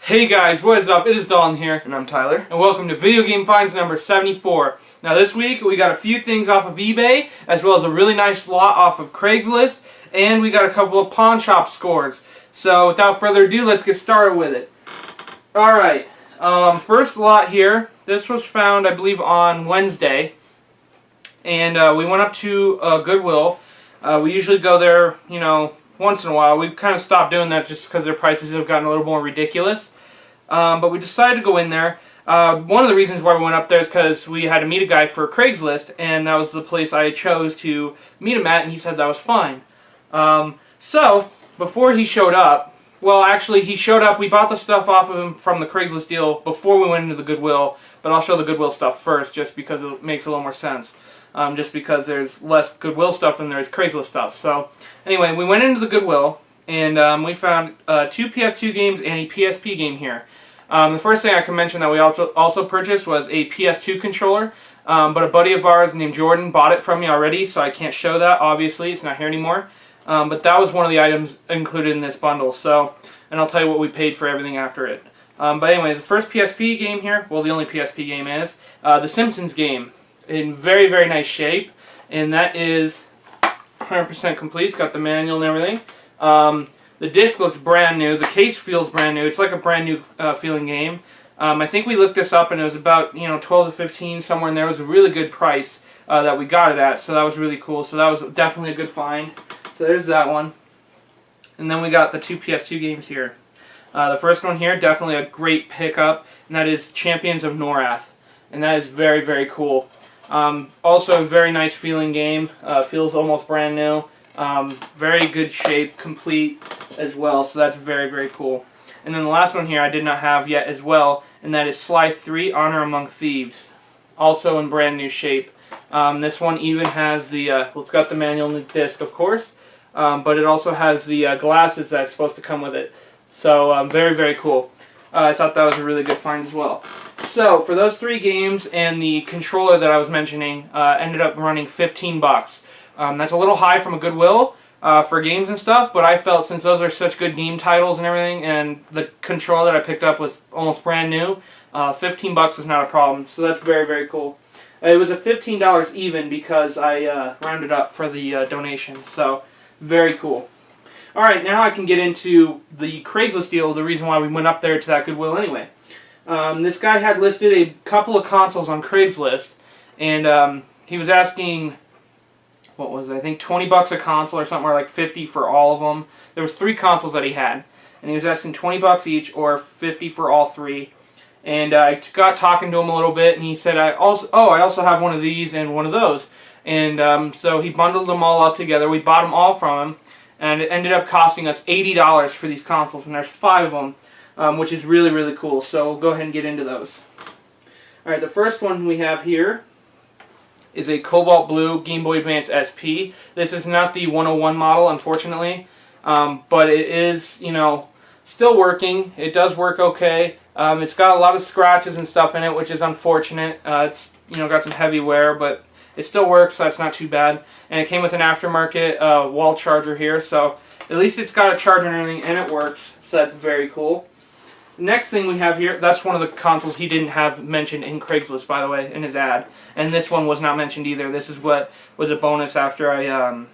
Hey guys, what is up? It is Dalton here. And I'm Tyler. And welcome to Video Game Finds number 74. Now this week we got a few things off of eBay, as well as a really nice lot off of Craigslist, and we got a couple of pawn shop scores. So without further ado, let's get started with it. Alright, first lot here. This was found, I believe, on Wednesday. And we went up to Goodwill. We usually go there, you know, once in a while. We've kind of stopped doing that just because their prices have gotten a little more ridiculous. But we decided to go in there. One of the reasons why we went up there is because we had to meet a guy for Craigslist, and that was the place I chose to meet him at, and he said that was fine. So, before he showed up, well, actually, he showed up. We bought the stuff off of him from the Craigslist deal before we went into the Goodwill, but I'll show the Goodwill stuff first just because it makes a little more sense. Just because there's less Goodwill stuff than there is Craigslist stuff. So, anyway, we went into the Goodwill, and we found 2 PS2 games and a PSP game here. The first thing I can mention that we also purchased was a PS2 controller, but a buddy of ours named Jordan bought it from me already, so I can't show that, obviously. It's not here anymore. But that was one of the items included in this bundle, so, and I'll tell you what we paid for everything after it. But anyway, the first PSP game here, well, the only PSP game is, The Simpsons game, in very, very nice shape, and that is 100% complete. It's got the manual and everything. The disc looks brand new. The case feels brand new. It's like a brand new feeling game. I think we looked this up and it was about 12 to 15 somewhere in there. It was a really good price that we got it at, so that was really cool. So that was definitely a good find. So there's that one. And then we got the 2 PS2 games here. The first one here, definitely a great pickup, and that is Champions of Norath, and that is very, very cool. Also a very nice feeling game. Feels almost brand new. Very good shape, complete as well, so that's very, very cool. And then the last one here I did not have yet as well, and that is Sly 3 Honor Among Thieves, also in brand new shape. This one even has the, well, it's got the manual and the disc, of course, but it also has the glasses that's supposed to come with it. So very, very cool. I thought that was a really good find as well. So for those 3 games and the controller that I was mentioning, ended up running 15 bucks. That's a little high from a Goodwill for games and stuff, but I felt since those are such good game titles and everything, and the controller that I picked up was almost brand new, 15 bucks is not a problem. So that's very, very cool. It was a $15 even because I rounded up for the donation, so very cool. Alright, now I can get into the Craigslist deal, the reason why we went up there to that Goodwill anyway. This guy had listed a couple of consoles on Craigslist, and he was asking, what was it, I think 20 bucks a console or something, or like 50 for all of them. There was 3 consoles that he had, and he was asking 20 bucks each or 50 for all 3. And I got talking to him a little bit, and he said, I also have one of these and one of those. And so he bundled them all up together. We bought them all from him, and it ended up costing us $80 for these consoles, and there's 5 of them, which is really, really cool. So we'll go ahead and get into those. Alright, the first one we have here is a Cobalt Blue Game Boy Advance SP. This is not the 101 model, unfortunately, but it is, still working. It does work okay. It's got a lot of scratches and stuff in it, which is unfortunate. It's got some heavy wear, but it still works, so that's not too bad. And it came with an aftermarket wall charger here, so at least it's got a charger and everything, and it works, so that's very cool. Next thing we have here, that's one of the consoles he didn't have mentioned in Craigslist, by the way, in his ad. And this one was not mentioned either. This is what was a bonus after I,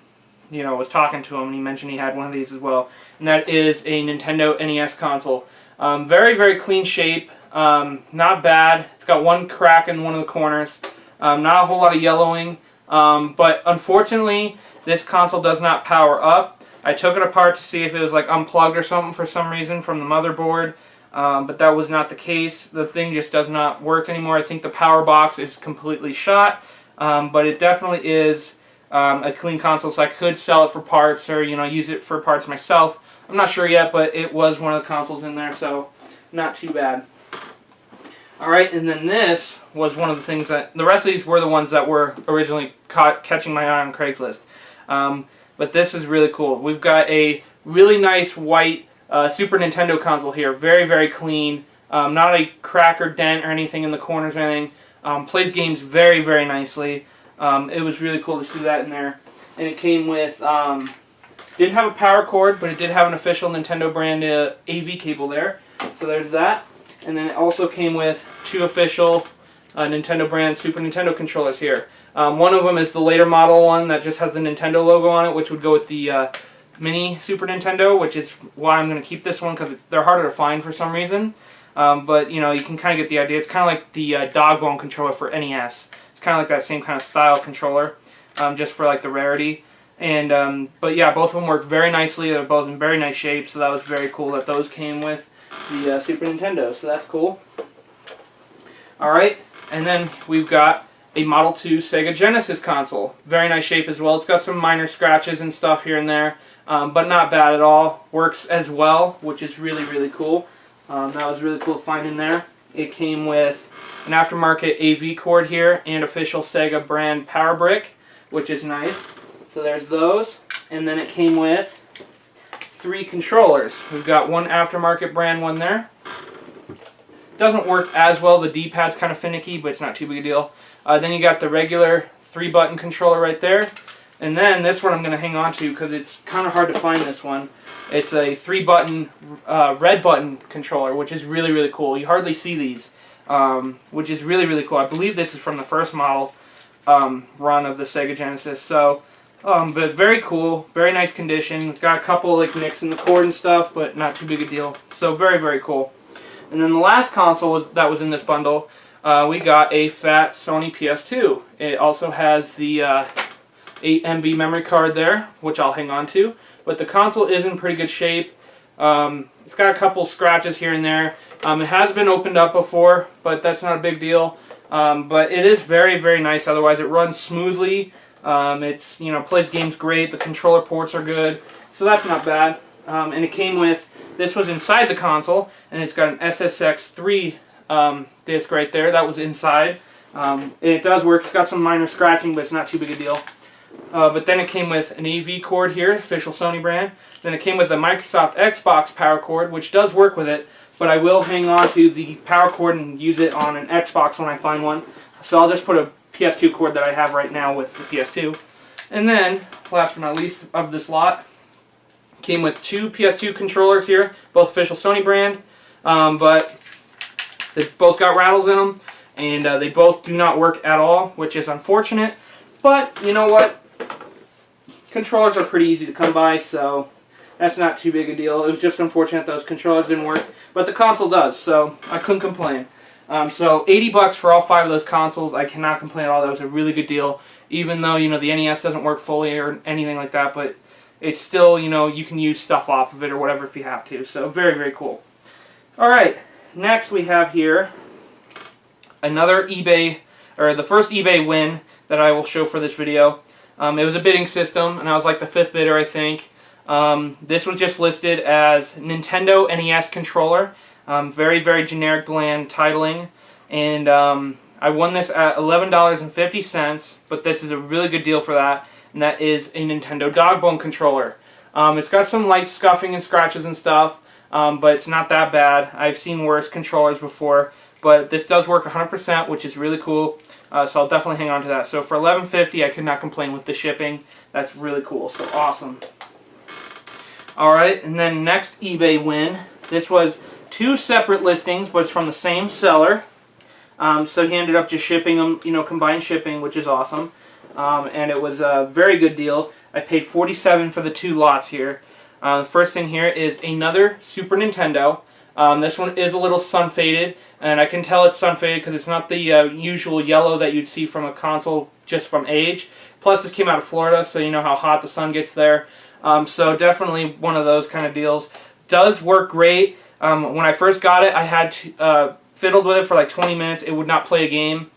was talking to him, and he mentioned he had one of these as well. And that is a Nintendo NES console. Very, very clean shape. Not bad. It's got one crack in one of the corners. Not a whole lot of yellowing. But unfortunately, this console does not power up. I took it apart to see if it was like unplugged or something for some reason from the motherboard. But that was not the case. The thing just does not work anymore. I think the power box is completely shot, but it definitely is a clean console, so I could sell it for parts or use it for parts myself. I'm not sure yet, but it was one of the consoles in there, so not too bad. Alright, and then this was one of the things that, the rest of these were the ones that were originally catching my eye on Craigslist. But this is really cool. We've got a really nice white Super Nintendo console here. Very, very clean. Not a crack or dent or anything in the corners or anything. Plays games very, very nicely. It was really cool to see that in there. And it came with, didn't have a power cord, but it did have an official Nintendo brand AV cable there. So there's that. And then it also came with 2 official Nintendo brand Super Nintendo controllers here. One of them is the later model one that just has the Nintendo logo on it, which would go with the mini Super Nintendo, which is why I'm going to keep this one, because they're harder to find for some reason. But you know, you can kind of get the idea. It's kind of like the dog bone controller for NES. It's kind of like that same kind of style controller, just for like the rarity. And but yeah, both of them work very nicely. They're both in very nice shape, so that was very cool that those came with the Super Nintendo. So that's cool. All right, and then we've got a Model 2 Sega Genesis console. Very nice shape as well. It's got some minor scratches and stuff here and there, but not bad at all. Works as well, which is really, really cool. That was really cool to find in there. It came with an aftermarket AV cord here and official Sega brand power brick, which is nice. So there's those. And then it came with 3 controllers. We've got one aftermarket brand one there. Doesn't work as well. The D-pad's kind of finicky, but it's not too big a deal. Then you got the regular 3-button controller right there. And then this one I'm going to hang on to because it's kind of hard to find this one. It's a 3-button red button controller, which is really, really cool. You hardly see these, which is really, really cool. I believe this is from the first model run of the Sega Genesis. So, but very cool, very nice condition. Got a couple like nicks in the cord and stuff, but not too big a deal. So very, very cool. And then the last console that was in this bundle, we got a fat Sony PS2. It also has the 8 MB memory card there, which I'll hang on to. But the console is in pretty good shape. It's got a couple scratches here and there. It has been opened up before, but that's not a big deal. But it is very, very nice. Otherwise, it runs smoothly. It's, you know, plays games great. The controller ports are good, so that's not bad. And it came with, this was inside the console, and it's got an SSX3 disc right there. That was inside. It does work. It's got some minor scratching, but it's not too big a deal. But then it came with an AV cord here, official Sony brand. Then it came with a Microsoft Xbox power cord, which does work with it, but I will hang on to the power cord and use it on an Xbox when I find one. So I'll just put a PS2 cord that I have right now with the PS2. And then, last but not least of this lot, came with 2 PS2 controllers here, both official Sony brand, but they both got rattles in them, and they both do not work at all, which is unfortunate. But, you know what? Controllers are pretty easy to come by, so that's not too big a deal. It was just unfortunate those controllers didn't work, but the console does, so I couldn't complain. So $80 for all 5 of those consoles. I cannot complain at all. That was a really good deal, even though, you know, the NES doesn't work fully or anything like that, but it's still, you know, you can use stuff off of it or whatever if you have to. So very, very cool. All right, next we have here another eBay, or the first eBay win that I will show for this video. It was a bidding system, and I was like the 5th bidder, I think. This was just listed as Nintendo NES controller. Very, very generic, bland titling. And I won this at $11.50, but this is a really good deal for that. And that is a Nintendo dog bone controller. It's got some light scuffing and scratches and stuff, but it's not that bad. I've seen worse controllers before, but this does work 100%, which is really cool. So I'll definitely hang on to that. So for $11.50, I could not complain with the shipping. That's really cool. So awesome. Alright, and then next eBay win. This was 2 separate listings, but it's from the same seller. So he ended up just shipping them, you know, combined shipping, which is awesome. And it was a very good deal. I paid $47 for the 2 lots here. The first thing here is another Super Nintendo. This one is a little sun-faded, and I can tell it's sun-faded because it's not the usual yellow that you'd see from a console just from age. Plus, this came out of Florida, so you know how hot the sun gets there. So definitely one of those kind of deals. Does work great. When I first got it, I had to, fiddled with it for like 20 minutes. It would not play a game.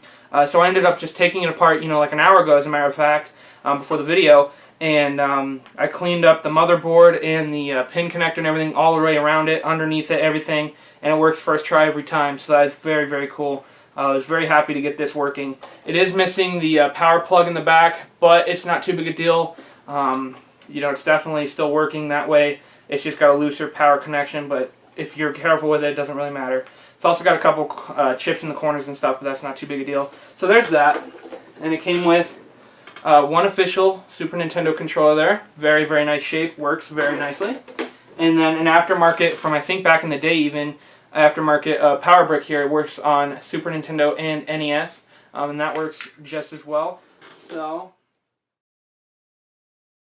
So I ended up just taking it apart, you know, like an hour ago, as a matter of fact, before the video. And I cleaned up the motherboard and the pin connector and everything all the way around it, underneath it, everything. And it works first try every time. So that is very, very cool. I was very happy to get this working. It is missing the power plug in the back, but it's not too big a deal. You know, it's definitely still working that way. It's just got a looser power connection, but if you're careful with it, it doesn't really matter. It's also got a couple chips in the corners and stuff, but that's not too big a deal. So there's that. And it came with one official Super Nintendo controller there. Very, very nice shape. Works very nicely. And then an aftermarket from, I think back in the day even, aftermarket power brick here. It works on Super Nintendo and NES, and that works just as well. So